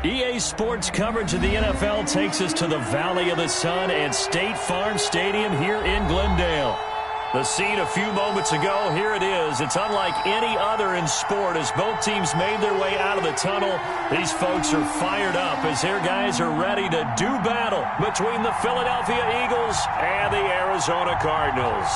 EA Sports coverage of the NFL takes us to the Valley of the Sun and State Farm Stadium here in Glendale. The scene a few moments ago, here it is. It's unlike any other in sport as both teams made their way out of the tunnel. These folks are fired up as their guys are ready to do battle between the Philadelphia Eagles and the Arizona Cardinals.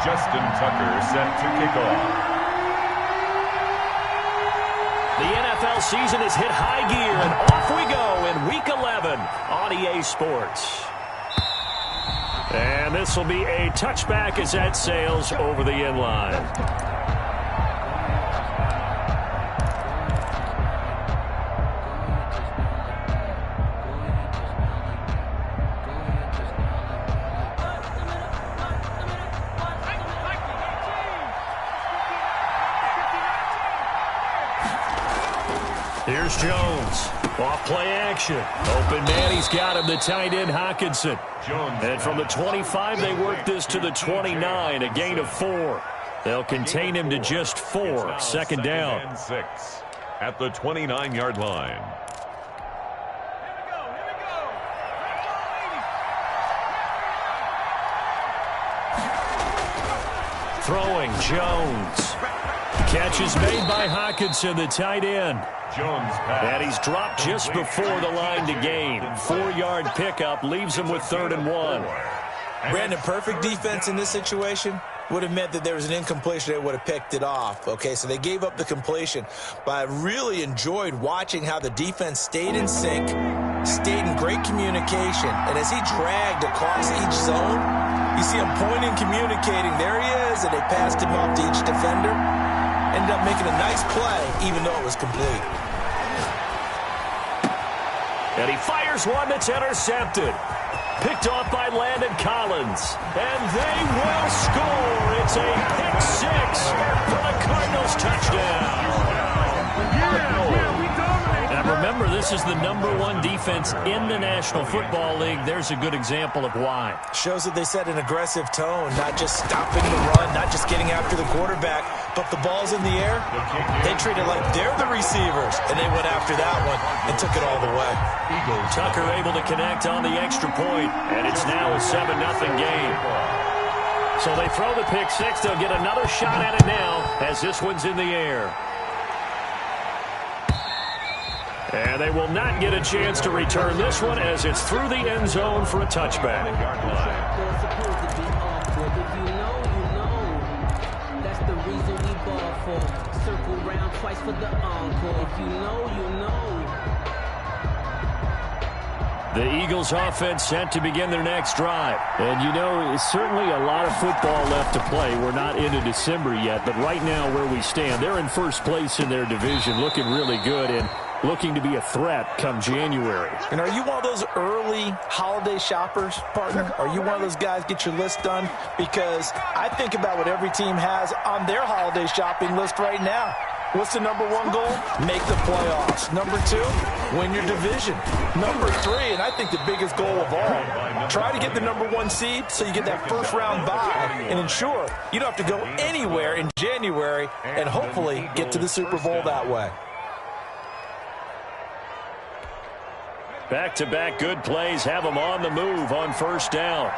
Justin Tucker set to kick off. The NFL season has hit high gear, and off we go in Week 11 on EA Sports. And this will be a touchback as that sails over the end line. Here's Jones. Off play action. Open man, he's got him, the tight end Hockenson. And from the 25, they work this to the 29, a gain of 4. They'll contain him to just 4. Second down. And 6 at the 29-yard line. Throwing, Jones. Catch is made by Hockenson, the tight end. And he's dropped just before the line to gain. 4-yard pickup leaves him with 3rd and 1. Brandon, perfect defense in this situation would have meant that there was an incompletion. They would have picked it off. Okay, so they gave up the completion. But I really enjoyed watching how the defense stayed in sync, stayed in great communication. And as he dragged across each zone, you see him pointing, communicating. There he is, and they passed him off to each defender. Ended up making a nice play, even though it was complete. And he fires one that's intercepted. Picked off by Landon Collins. And they will score. It's a pick 6 for the Cardinals touchdown. And remember, this is the #1 defense in the National Football League. There's a good example of why. Shows that they set an aggressive tone, not just stopping the run, not just getting after the quarterback, but the ball's in the air. They treat it like they're the receivers, and they went after that one and took it all the way. Tucker able to connect on the extra point, and it's now a 7-0 game. So they throw the pick 6. They'll get another shot at it now as this one's in the air. And they will not get a chance to return this one as it's through the end zone for a touchback. That's the reason we ball for. Circle round twice for the encore. If you know, you know. The Eagles offense set to begin their next drive. And you know, certainly a lot of football left to play. We're not into December yet, but right now where we stand, they're in first place in their division, looking really good and looking to be a threat come January. And are you one of those early holiday shoppers, partner? Are you one of those guys get your list done? Because I think about what every team has on their holiday shopping list right now. What's the #1 goal? Make the playoffs. #2, win your division. #3, and I think the biggest goal of all, try to get the #1 seed so you get that first-round bye and ensure you don't have to go anywhere in January and hopefully get to the Super Bowl that way. Back-to-back good plays have them on the move on first down.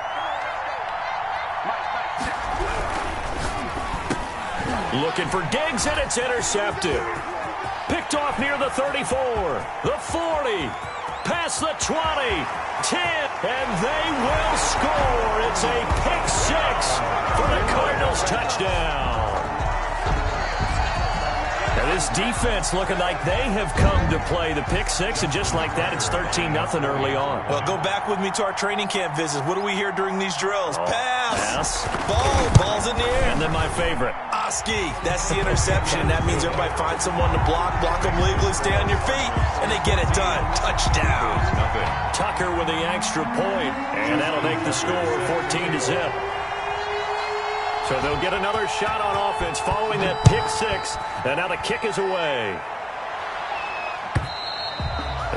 Looking for Diggs, and it's intercepted. Picked off near the 34, the 40, past the 20, 10, and they will score. It's a pick 6 for the Cardinals touchdown. Now this defense looking like they have come to play the pick 6, and just like that, it's 13-0 early on. Well, go back with me to our training camp visits. What do we hear during these drills? Pass. Ball's in the air. And then my favorite. Oski. That's the interception. That means everybody finds someone to block them legally, stay on your feet, and they get it done. Touchdown. Tucker with the extra point, and that'll make the score 14-0. So they'll get another shot on offense following that pick 6, and now the kick is away.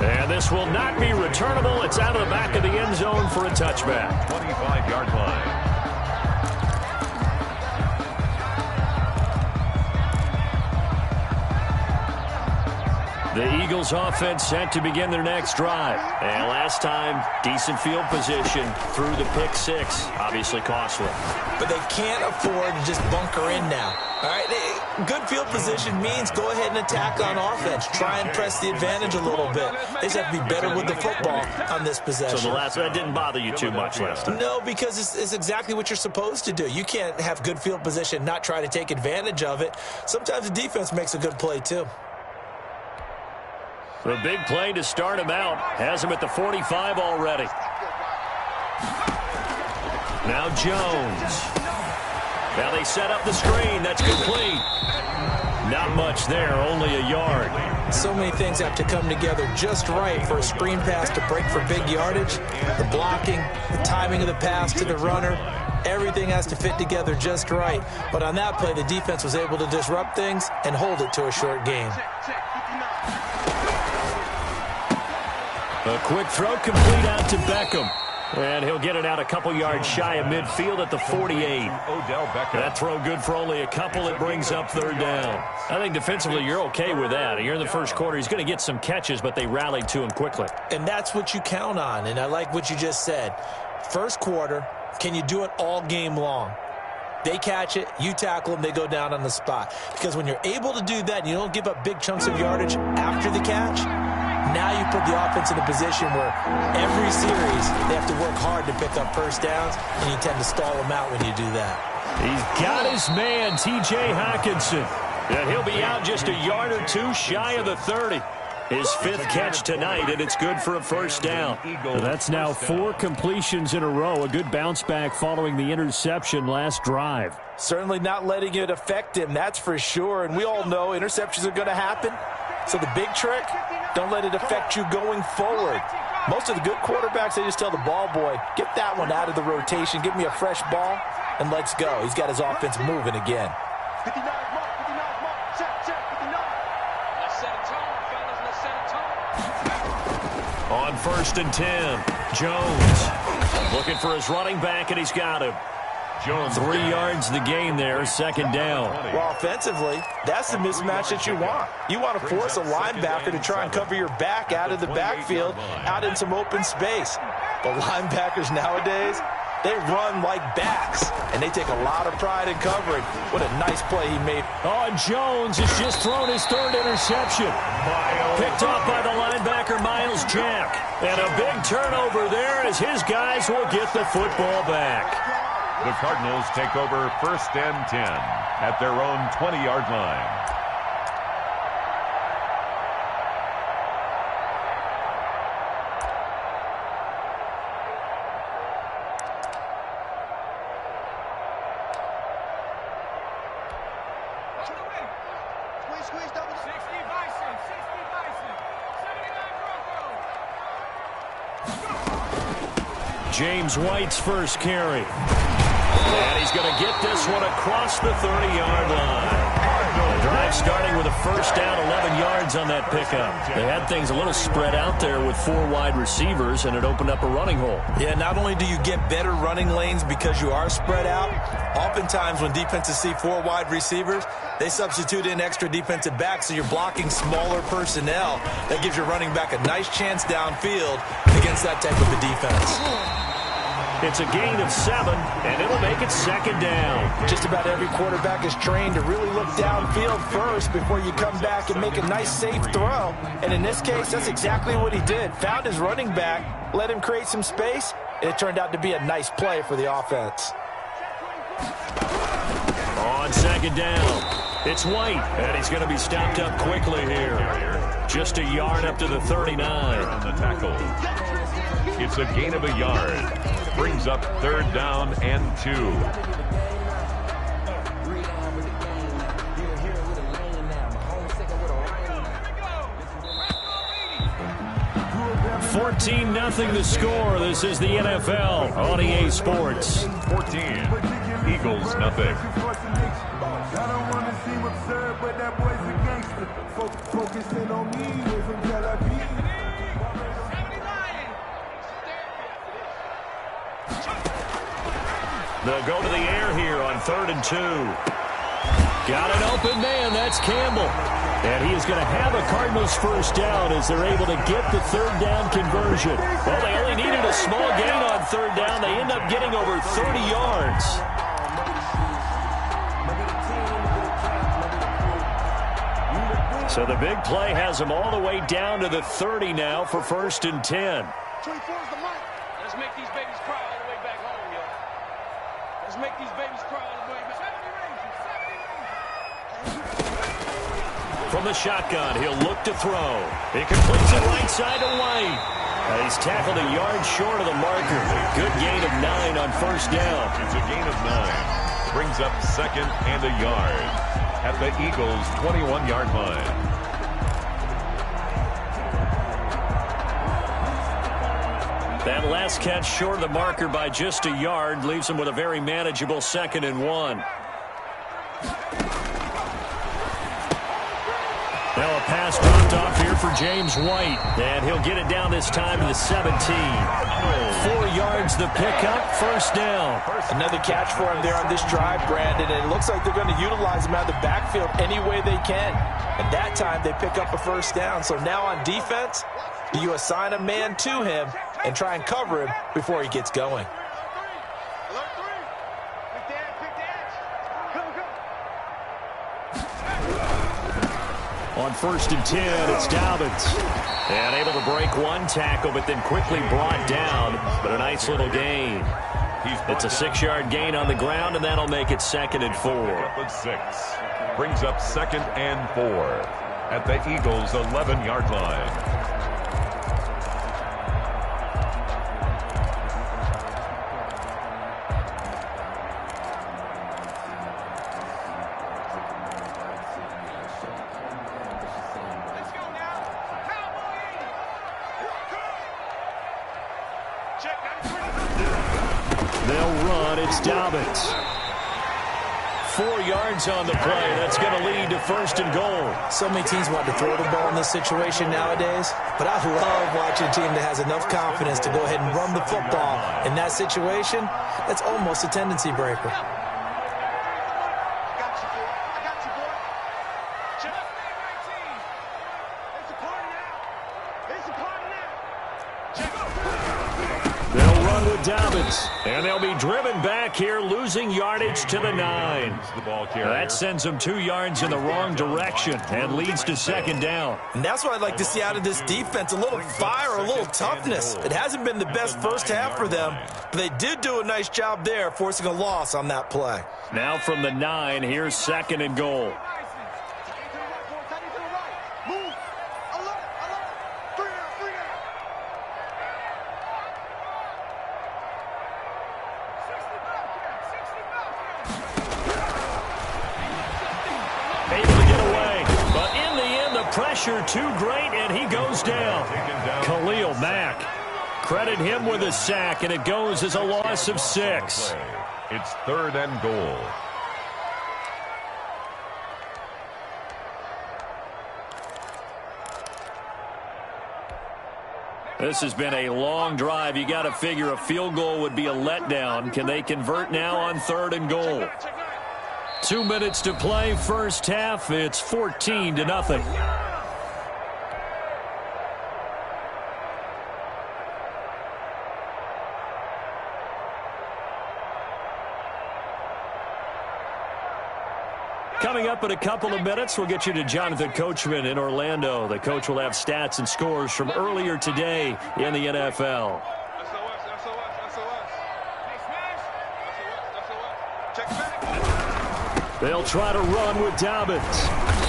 And this will not be returnable. It's out of the back of the end zone for a touchback. 25-yard line. Eagles offense set to begin their next drive. And last time, decent field position through the pick six. Obviously costly. But they can't afford to just bunker in now. All right, good field position means go ahead and attack on offense. Try and press the advantage a little bit. They just have to be better with the football on this possession. So that didn't bother you too much last time? No, because it's exactly what you're supposed to do. You can't have good field position, not try to take advantage of it. Sometimes the defense makes a good play too. The big play to start him out. Has him at the 45 already. Now Jones. Now they set up the screen. That's complete. Not much there, only a yard. So many things have to come together just right for a screen pass to break for big yardage. The blocking, the timing of the pass to the runner, everything has to fit together just right. But on that play, the defense was able to disrupt things and hold it to a short gain. A quick throw complete out to Beckham. And he'll get it out a couple yards shy of midfield at the 48. That throw good for only a couple. It brings up third down. I think defensively you're okay with that. You're in the first quarter. He's going to get some catches, but they rallied to him quickly. And that's what you count on, and I like what you just said. First quarter, can you do it all game long? They catch it, you tackle them, they go down on the spot. Because when you're able to do that and you don't give up big chunks of yardage after the catch, now you put the offense in a position where every series they have to work hard to pick up first downs, and you tend to stall them out when you do that. He's got his man, T.J. Hockenson. And he'll be out just a yard or two shy of the 30. His fifth catch tonight, and it's good for a first down. That's now 4 completions in a row. A good bounce back following the interception last drive. Certainly not letting it affect him, that's for sure. And we all know interceptions are going to happen. So the big trick, don't let it affect you going forward. Most of the good quarterbacks, they just tell the ball boy, get that one out of the rotation, give me a fresh ball, and let's go. He's got his offense moving again. On 1st and 10, Jones looking for his running back, and he's got him. Jones 3 yards the gain there, second down. Well, offensively, that's the mismatch that you want. You want to force a linebacker to try and cover your back out of the backfield, out in some open space. But linebackers nowadays, they run like backs, and they take a lot of pride in covering. What a nice play he made. Oh, and Jones has just thrown his 3rd interception. Picked off by the linebacker, Miles Jack. And a big turnover there as his guys will get the football back. The Cardinals take over 1st and 10 at their own 20-yard line. James White's first carry. And he's going to get this one across the 30-yard line. The drive starting with a first down, 11 yards on that pickup. They had things a little spread out there with 4 wide receivers, and it opened up a running hole. Yeah, not only do you get better running lanes because you are spread out, oftentimes when defenses see 4 wide receivers, they substitute in extra defensive backs, so you're blocking smaller personnel. That gives your running back a nice chance downfield against that type of a defense. It's a gain of 7, and it'll make it second down. Just about every quarterback is trained to really look downfield first before you come back and make a nice, safe throw. And in this case, that's exactly what he did. Found his running back, let him create some space, and it turned out to be a nice play for the offense. On second down, it's White, and he's going to be stopped up quickly here. Just a yard up to the 39. On the tackle. It's a gain of a yard. Brings up 3rd down and 2. 14-0 the score. This is the NFL on EA Sports. 14. Eagles, nothing. I don't want to seem absurd, but that boy's a gangster. Focusing on me from Tel Aviv. They'll go to the air here on 3rd and 2. Got an open man. That's Campbell. And he is going to have a Cardinals first down as they're able to get the third down conversion. Well, they only needed a small gain on third down. They end up getting over 30 yards. So the big play has them all the way down to the 30 now for 1st and 10. 24's the mic. Let's make these babies cry all the way back home, yo. Let's make these babies cry all the way back. 70 range. From the shotgun, he'll look to throw. He completes it right side to White. He's tackled a yard short of the marker. Good gain of 9 on first down. It's a gain of 9. Brings up 2nd and a yard at the Eagles' 21-yard line. That last catch short of the marker by just a yard leaves him with a very manageable 2nd and 1. Now a pass dropped off here for James White, and he'll get it down this time to the 17. 4 yards the pickup, first down. Another catch for him there on this drive, Brandon, and it looks like they're going to utilize him out of the backfield any way they can. And that time they pick up a first down. So now on defense, do you assign a man to him and try and cover him before he gets going? On 1st and 10, it's Dobbins. And able to break one tackle, but then quickly brought down. But a nice little gain. It's a 6-yard gain on the ground, and that'll make it 2nd and 4. 6. Brings up 2nd and 4 at the Eagles' 11-yard line. They'll run. It's Dobbins. 4 yards on the play. That's going to lead to 1st and goal. So many teams want to throw the ball in this situation nowadays, but I love watching a team that has enough confidence to go ahead and run the football. In that situation, that's almost a tendency breaker. They'll run with Dobbins, and they'll be driven back here, losing yardage to the 9. That sends them 2 yards in the wrong direction and leads to 2nd down. And that's what I'd like to see out of this defense, a little fire, a little toughness. It hasn't been the best first half for them, but they did do a nice job there, forcing a loss on that play. Now from the 9, here's 2nd and goal. Pressure too great, and he goes down. Khalil Mack. Credit him with a sack, and it goes as a loss of 6. It's 3rd and goal. This has been a long drive. You got to figure a field goal would be a letdown. Can they convert now on 3rd and goal? 2 minutes to play, first half. It's 14-0. Coming up in a couple of minutes, we'll get you to Jonathan Coachman in Orlando. The coach will have stats and scores from earlier today in the NFL. They'll try to run with Dobbins,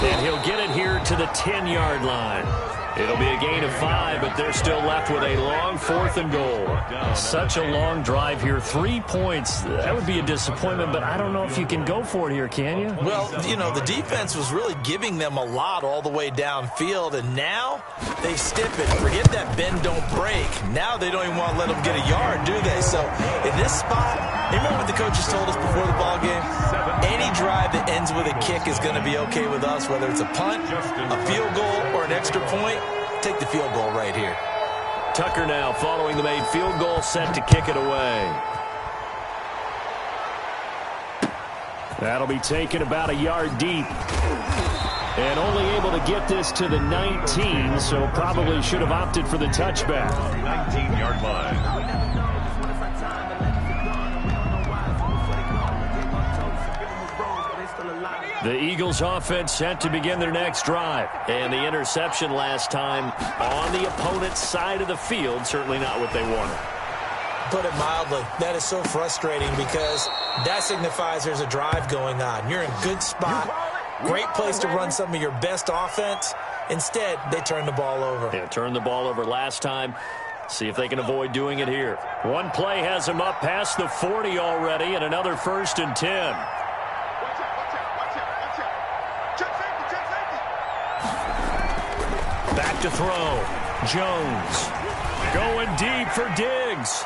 and he'll get it here to the 10-yard line. It'll be a gain of 5, but they're still left with a long 4th and goal. Such a long drive here. 3 points. That would be a disappointment, but I don't know if you can go for it here, can you? Well, you know, the defense was really giving them a lot all the way downfield, and now they stiff it. Forget that bend, don't break. Now they don't even want to let them get a yard, do they? So in this spot, remember what the coaches told us before the ball game? Any drive that ends with a kick is going to be okay with us, whether it's a punt, a field goal, or an extra point. Take the field goal right here. Tucker now following the made field goal, set to kick it away. That'll be taken about a yard deep. And only able to get this to the 19, so probably should have opted for the touchback. 19-yard line. The Eagles offense set to begin their next drive. And the interception last time on the opponent's side of the field, certainly not what they wanted. Put it mildly, that is so frustrating because that signifies there's a drive going on. You're in a good spot, great place to run some of your best offense. Instead, they turn the ball over. Yeah, turned the ball over last time. See if they can avoid doing it here. One play has them up past the 40 already, and another 1st and 10. Back to throw. Jones going deep for Diggs.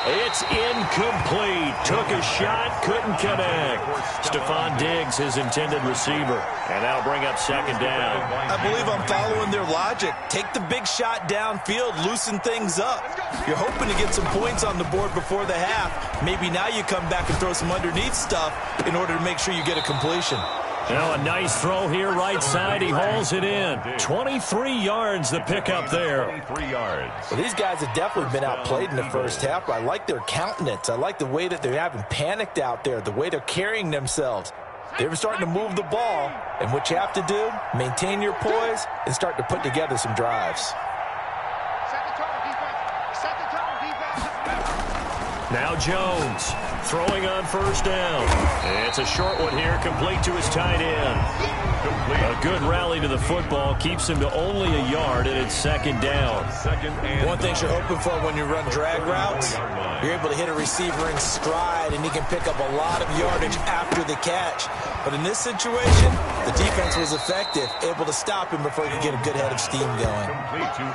It's incomplete. Took a shot, couldn't connect. Stephon Diggs, his intended receiver. And that'll bring up 2nd down. I believe I'm following their logic. Take the big shot downfield, loosen things up. You're hoping to get some points on the board before the half. Maybe now you come back and throw some underneath stuff in order to make sure you get a completion. Now a nice throw here right side. He hauls it in. 23 yards the pickup there. 23 yards. Well, these guys have definitely been outplayed in the first half. I like their countenance. I like the way that they haven't panicked out there, the way they're carrying themselves. They're starting to move the ball, and what you have to do, maintain your poise and start to put together some drives. Now Jones throwing on 1st down. It's a short one here, complete to his tight end. A good rally to the football keeps him to only a yard, and it's 2nd down. One thing you're hoping for when you run drag routes, you're able to hit a receiver in stride, and he can pick up a lot of yardage after the catch. But in this situation, the defense was effective, able to stop him before he could get a good head of steam going.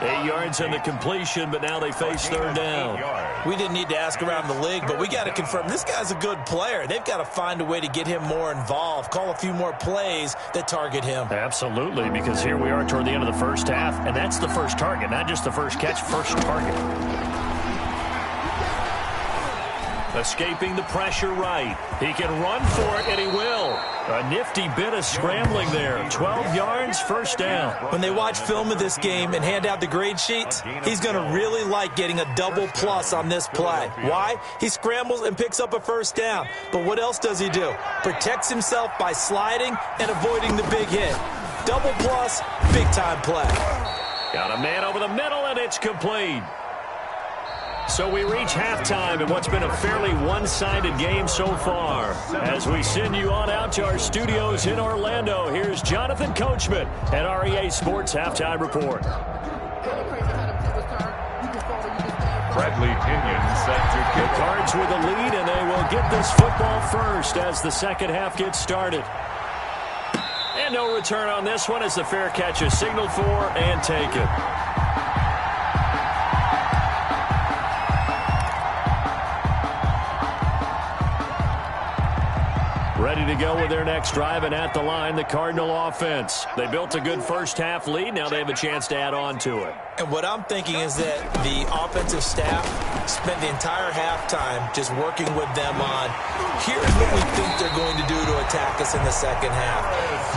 8 yards on the completion, but now they face 3rd down. We didn't need to ask around the league, but we got to confirm this guy's a good player. They've got to find a way to get him more involved, call a few more plays that target him. Absolutely, because here we are toward the end of the first half, and that's the first target, not just the first catch, first target. Escaping the pressure right. He can run for it, and he will. A nifty bit of scrambling there. 12 yards, 1st down. When they watch film of this game and hand out the grade sheets, he's going to really like getting a double plus on this play. Why? He scrambles and picks up a 1st down. But what else does he do? Protects himself by sliding and avoiding the big hit. Double plus, big-time play. Got a man over the middle, and it's complete. So we reach halftime in what's been a fairly one-sided game so far. As we send you on out to our studios in Orlando, here's Jonathan Coachman at REA Sports Halftime Report. Bradley Kenyon set to The kick. Cards with a lead, and they will get this football first as the 2nd half gets started. And no return on this one as the fair catch is signaled for and taken. Ready to go with their next drive, and at the line, the Cardinal offense. They built a good first half lead. Now they have a chance to add on to it. And what I'm thinking is that the offensive staff spent the entire halftime just working with them on, here's what we think they're going to do to attack us in the 2nd half.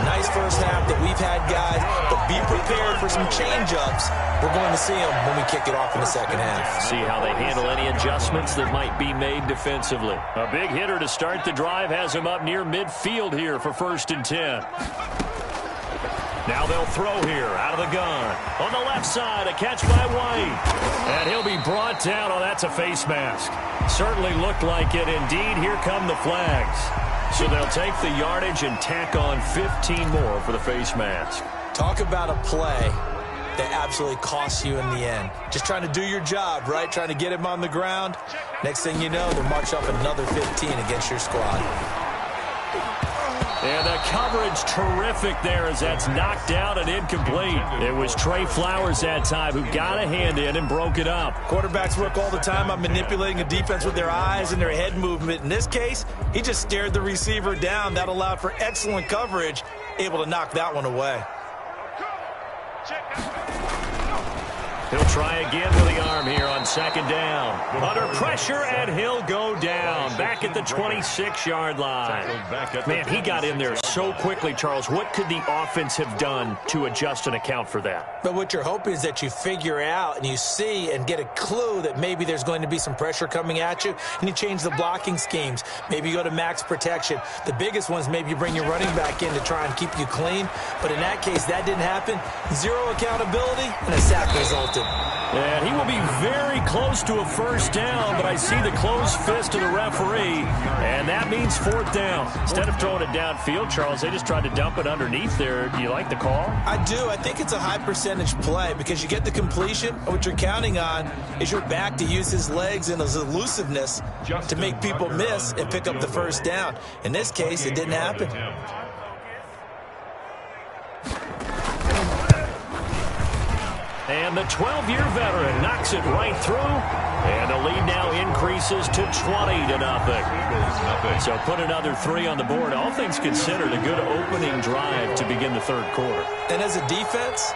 Nice first half that we've had, guys, but be prepared for some change-ups. We're going to see them when we kick it off in the 2nd half. See how they handle any adjustments that might be made defensively. A big hitter to start the drive has him up near midfield here for 1st and 10. Now they'll throw here out of the gun. On the left side, a catch by White. And he'll be brought down. Oh, that's a face mask. Certainly looked like it. Indeed, here come the flags. So they'll take the yardage and tack on 15 more for the face mask. Talk about a play that absolutely costs you in the end. Just trying to do your job, right? Trying to get him on the ground. Next thing you know, they'll march up another 15 against your squad. And the coverage terrific there as that's knocked down and incomplete. It was Trey Flowers that time who got a hand in and broke it up. Quarterbacks work all the time on manipulating a defense with their eyes and their head movement. In this case, he just stared the receiver down. That allowed for excellent coverage, able to knock that one away. He'll try again with the arm here on on second down. Under pressure, and he'll go down. Back at the 26-yard line. Man, he got in there so quickly, Charles. What could the offense have done to adjust and account for that? But what you're hoping is that you figure out and you see and get a clue that maybe there's going to be some pressure coming at you, and you change the blocking schemes. Maybe you go to max protection. The biggest one is maybe you bring your running back in to try and keep you clean. But in that case, that didn't happen. Zero accountability, and a sack resulted. And he will be very close to a first down, but I see the closed fist of the referee, and that means fourth down. Instead of throwing it downfield, Charles, they just tried to dump it underneath there. Do you like the call? I do. I think it's a high percentage play because you get the completion, and what you're counting on is your back to use his legs and his elusiveness to make people miss and pick up the first down. In this case, it didn't happen. And the 12-year veteran knocks it right through. And the lead now increases to 20-0. So put another 3 on the board. All things considered, a good opening drive to begin the third quarter. And as a defense,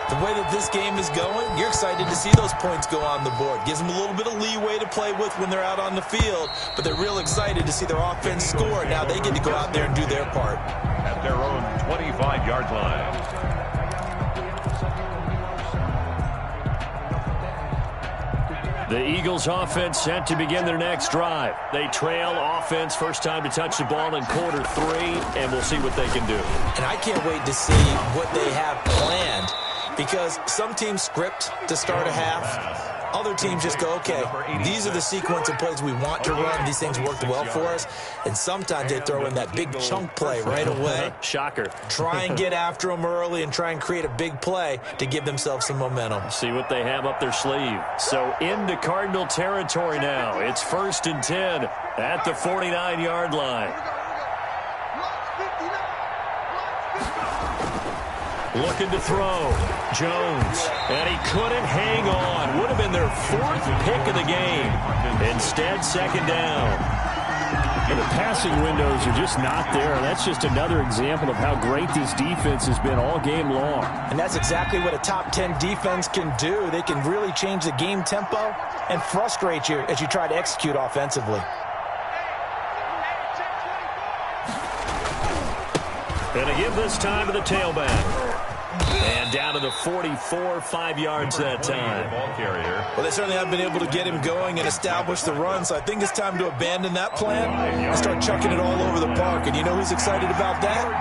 the way that this game is going, you're excited to see those points go on the board. Gives them a little bit of leeway to play with when they're out on the field, but they're real excited to see their offense score. Now they get to go out there and do their part. At their own 25-yard line. The Eagles offense set to begin their next drive. They trail offense, first time to touch the ball in quarter 3, and we'll see what they can do. And I can't wait to see what they have planned, because some teams script to start a half. Other teams just go, okay, these are the sequence of plays we want to run. These things worked well for us. And sometimes they throw in that big chunk play right away. Shocker. Try and get after them early and try and create a big play to give themselves some momentum. See what they have up their sleeve. So into Cardinal territory now. It's 1st and 10 at the 49-yard line. Looking to throw. Jones. And he couldn't hang on. Would have been their 4th pick of the game. Instead, second down. And the passing windows are just not there. That's just another example of how great this defense has been all game long. And that's exactly what a top 10 defense can do. They can really change the game tempo and frustrate you as you try to execute offensively. And to give this time to the tailback. And down to the 44, 5 yards that time. Well, they certainly have been able to get him going and establish the run, so I think it's time to abandon that plan and start chucking it all over the park. And you know who's excited about that?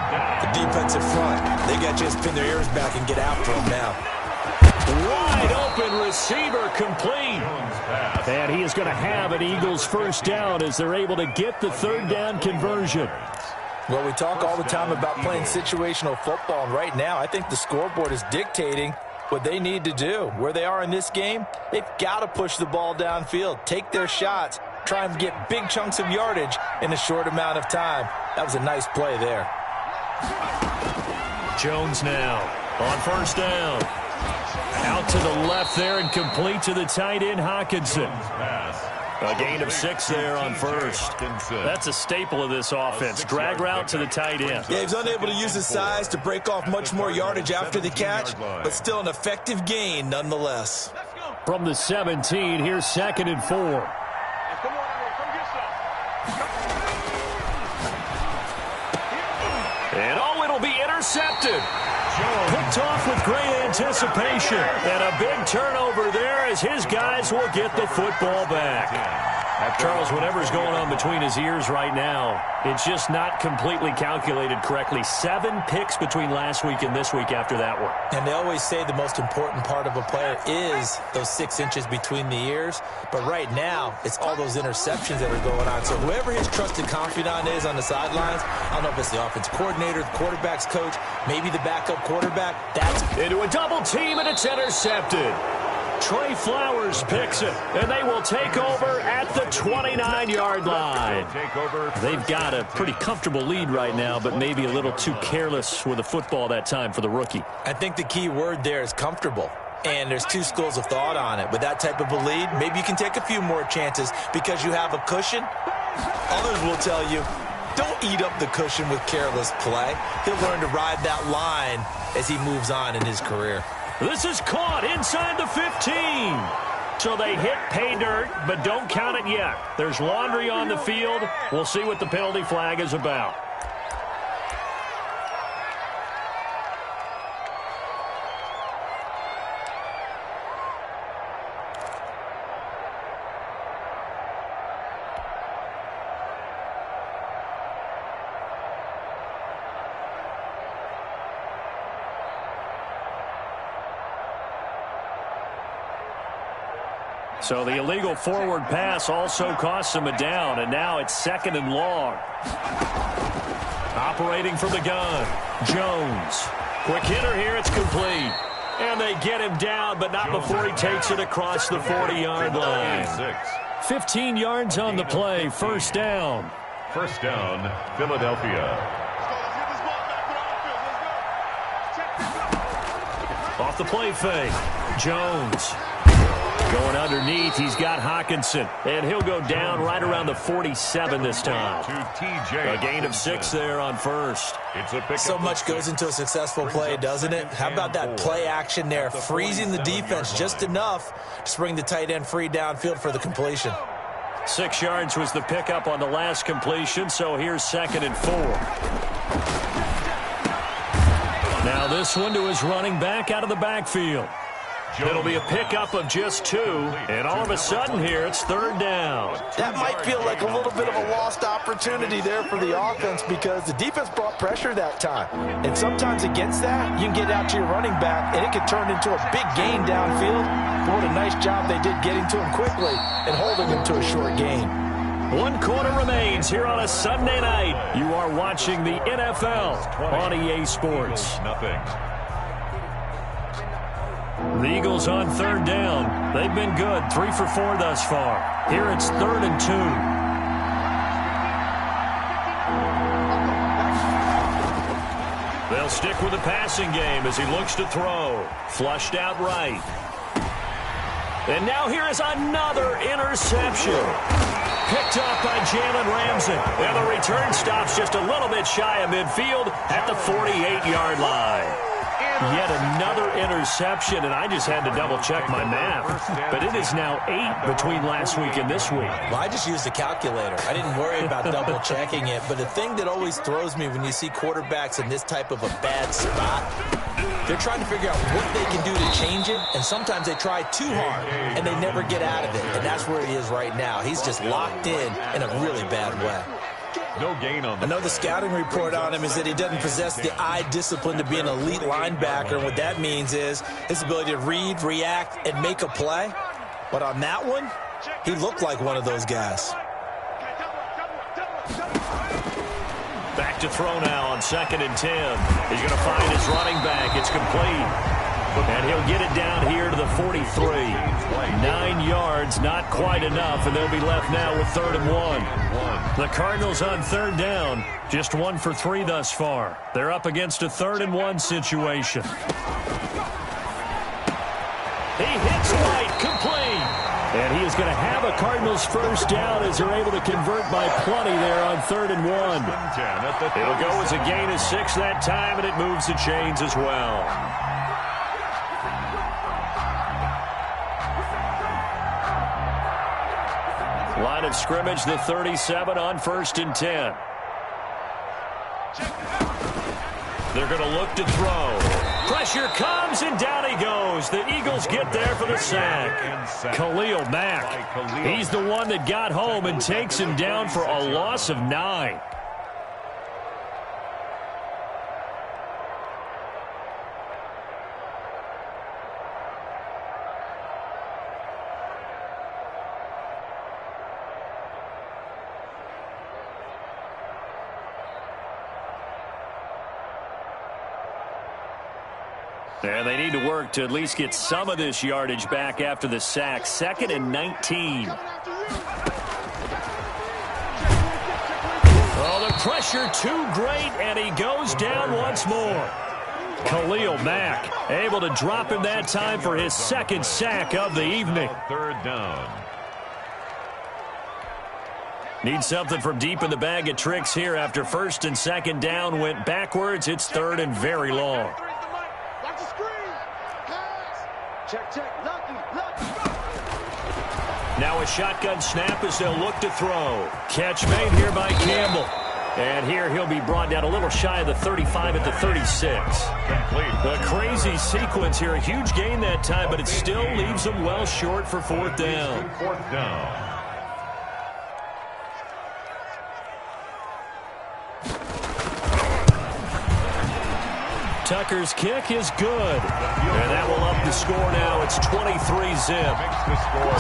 The defensive front. They got to just pin their ears back and get after him now. Wide open receiver complete. And he is going to have an Eagles first down as they're able to get the third down conversion. Well, we talk all the time about playing situational football, and right now I think the scoreboard is dictating what they need to do. Where they are in this game, they've got to push the ball downfield, take their shots, try and get big chunks of yardage in a short amount of time. That was a nice play there. Jones now on first down. Out to the left there and complete to the tight end, Hawkinson. A gain of 6 there on first. That's a staple of this offense. Drag route to the tight end. Yeah, he's unable to use his size to break off much more yardage after the catch, but still an effective gain nonetheless. From the 17, here's 2nd and 4. And it'll be intercepted. Picked off with great anticipation. And a big turnover there as his guys will get the football back. Charles, whatever's going on between his ears right now, it's just not completely calculated correctly. 7 picks between last week and this week after that one. And they always say the most important part of a player is those 6 inches between the ears. But right now, it's all those interceptions that are going on. So whoever his trusted confidant is on the sidelines, I don't know if it's the offense coordinator, the quarterback's coach, maybe the backup quarterback. That's into a double team, and it's intercepted. Trey Flowers picks it, and they will take over at the 29-yard line. They've got a pretty comfortable lead right now, but maybe a little too careless with the football that time for the rookie. I think the key word there is comfortable. And there's 2 schools of thought on it. With that type of a lead, maybe you can take a few more chances because you have a cushion. Others will tell you, don't eat up the cushion with careless play. He'll learn to ride that line as he moves on in his career. This is caught inside the 15. So they hit pay dirt, but don't count it yet. There's laundry on the field. We'll see what the penalty flag is about. So the illegal forward pass also costs him a down, and now it's 2nd and long. Operating from the gun, Jones. Quick hitter here, it's complete. And they get him down, but not before he takes it across the 40-yard line. 15 yards on the play, 1st down. 1st down, Philadelphia. Off the play fake, Jones. Going underneath, he's got Hockenson, and he'll go down right around the 47 this time. A gain of 6 there on 1st. So much goes into a successful play, doesn't it? How about that play action there, freezing the defense just enough to bring the tight end free downfield for the completion. 6 yards was the pickup on the last completion, so here's 2nd and 4. Now this one to his running back out of the backfield. It'll be a pickup of just 2, and all of a sudden here it's 3rd down. That might feel like a little bit of a lost opportunity there for the offense because the defense brought pressure that time. And sometimes against that, you can get out to your running back, and it can turn into a big gain downfield. But what a nice job they did getting to him quickly and holding him to a short gain. 1 quarter remains here on a Sunday night. You are watching the NFL on EA Sports. Nothing. The Eagles on 3rd down. They've been good, 3 for 4 thus far. Here it's 3rd and 2. They'll stick with the passing game as he looks to throw. Flushed out right. And now here is another interception. Picked up by Jalen Ramsey. And the return stops just a little bit shy of midfield at the 48-yard line. Yet another interception, and I just had to double-check my math. But it is now 8 between last week and this week. Well, I just used a calculator. I didn't worry about double-checking it. But the thing that always throws me when you see quarterbacks in this type of a bad spot, they're trying to figure out what they can do to change it, and sometimes they try too hard, and they never get out of it. And that's where he is right now. He's just locked in a really bad way. No gain on I know the scouting report on him is that he doesn't possess the eye discipline to be an elite linebacker. And what that means is his ability to read, react, and make a play. But on that one, he looked like one of those guys. Back to throw now on 2nd and 10. He's going to find his running back. It's complete. And he'll get it down here to the 43. 9 yards, not quite enough, and they'll be left now with 3rd and 1. The Cardinals on 3rd down, just 1 for 3 thus far. They're up against a 3rd and 1 situation. He hits right, complete. And he is going to have a Cardinals 1st down as they're able to convert by plenty there on 3rd and 1. It'll go as a gain of 6 that time, and it moves the chains as well. Line of scrimmage, the 37 on 1st and 10. They're going to look to throw. Pressure comes, and down he goes. The Eagles get there for the sack. Khalil Mack. He's the one that got home and takes him down for a loss of 9. And they need to work to at least get some of this yardage back after the sack. 2nd and 19. Oh, the pressure too great, and he goes down once more. Khalil Mack able to drop him that time for his 2nd sack of the evening. 3rd down. Need something from deep in the bag of tricks here after 1st and 2nd down went backwards. It's 3rd and very long. Now a shotgun snap as they'll look to throw. Catch made here by Campbell. And here he'll be brought down a little shy of the 35 at the 36. A crazy sequence here. A huge gain that time, but it still leaves them well short for fourth down. Fourth down. Tucker's kick is good. And that will up the score now. It's 23-zip.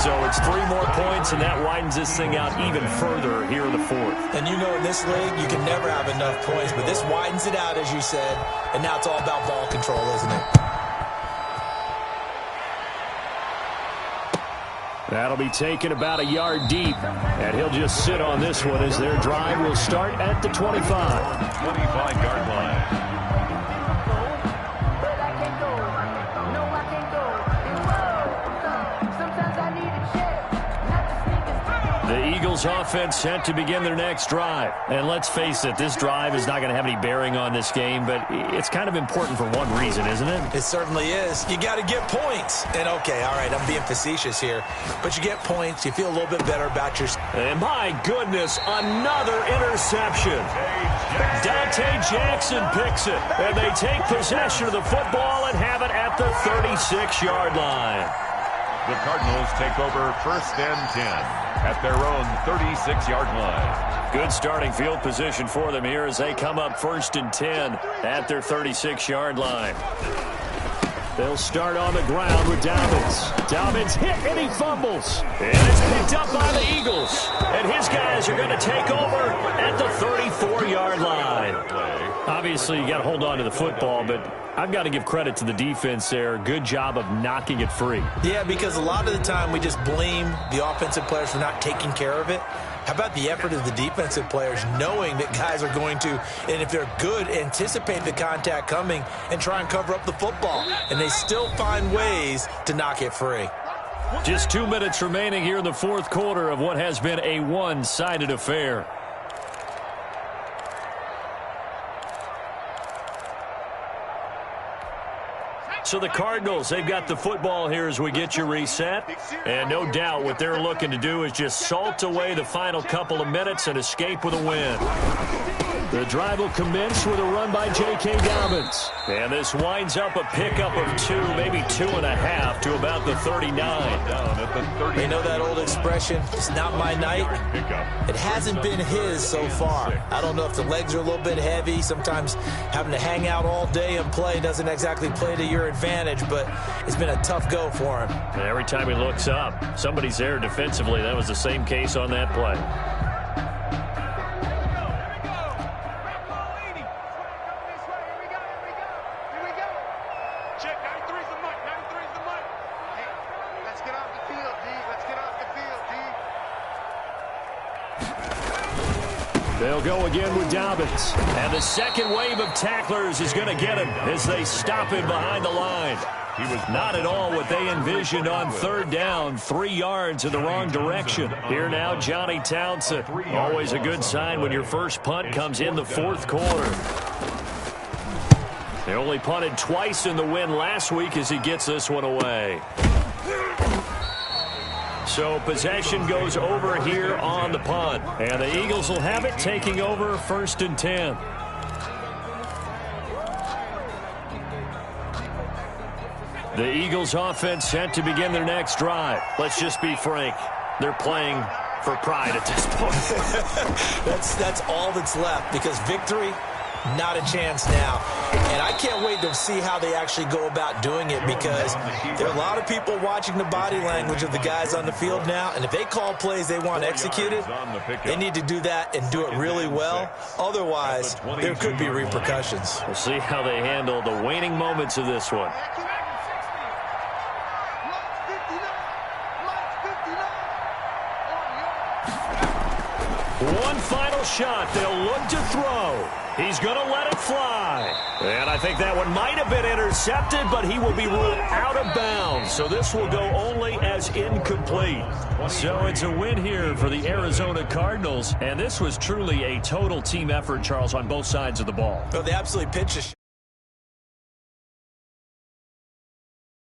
So it's 3 more points, and that widens this thing out even further here in the fourth. And you know in this league, you can never have enough points, but this widens it out, as you said, and now it's all about ball control, isn't it? That'll be taken about a yard deep, and he'll just sit on this one as their drive will start at the 25. 25-yard line. The Eagles offense set to begin their next drive. And let's face it, this drive is not going to have any bearing on this game, but it's kind of important for one reason, isn't it? It certainly is. You got to get points. And okay, all right, I'm being facetious here, but you get points, you feel a little bit better about your... And my goodness, another interception. Dante Jackson picks it, and they take possession of the football and have it at the 36-yard line. The Cardinals take over 1st and 10 at their own 36-yard line. Good starting field position for them here as they come up 1st and 10 at their 36-yard line. They'll start on the ground with Dobbins. Dobbins hit and he fumbles. And it's picked up by the Eagles. And his guys are going to take over at the 34-yard line. Obviously, you got to hold on to the football, but I've got to give credit to the defense there. Good job of knocking it free. Yeah, because a lot of the time we just blame the offensive players for not taking care of it. How about the effort of the defensive players knowing that guys are going to, and if they're good, anticipate the contact coming and try and cover up the football. And they still find ways to knock it free. Just 2 minutes remaining here in the fourth quarter of what has been a one-sided affair. So the Cardinals, they've got the football here as we get you reset. And no doubt what they're looking to do is just salt away the final couple of minutes and escape with a win. The drive will commence with a run by J.K. Dobbins. And this winds up a pickup of 2, maybe 2.5 to about the 39. You know that old expression, it's not my night? It hasn't been his so far. I don't know if the legs are a little bit heavy. Sometimes having to hang out all day and play doesn't exactly play to your advantage, but it's been a tough go for him. And every time he looks up, somebody's there defensively. That was the same case on that play. They'll go again with Dobbins. And the second wave of tacklers is going to get him as they stop him behind the line. He was not at all what they envisioned on third down. 3 yards in the wrong direction. Here now, Johnny Townsend. Always a good sign when your first punt comes in the fourth quarter. They only punted twice in the win last week as he gets this one away. So possession goes over here on the punt. And the Eagles will have it, taking over 1st and 10. The Eagles offense set to begin their next drive. Let's just be frank. They're playing for pride at this point. That's all that's left, because victory, not a chance now. And I can't wait to see how they actually go about doing it, because there are a lot of people watching the body language of the guys on the field now. And if they call plays they want executed, they need to do that and do it really well. Otherwise, there could be repercussions. We'll see how they handle the waning moments of this one. One final shot. They'll look to throw. He's going to let it fly. And I think that one might have been intercepted, but he will be ruled out of bounds. So this will go only as incomplete. So it's a win here for the Arizona Cardinals. And this was truly a total team effort, Charles, on both sides of the ball. So they absolutely pitched a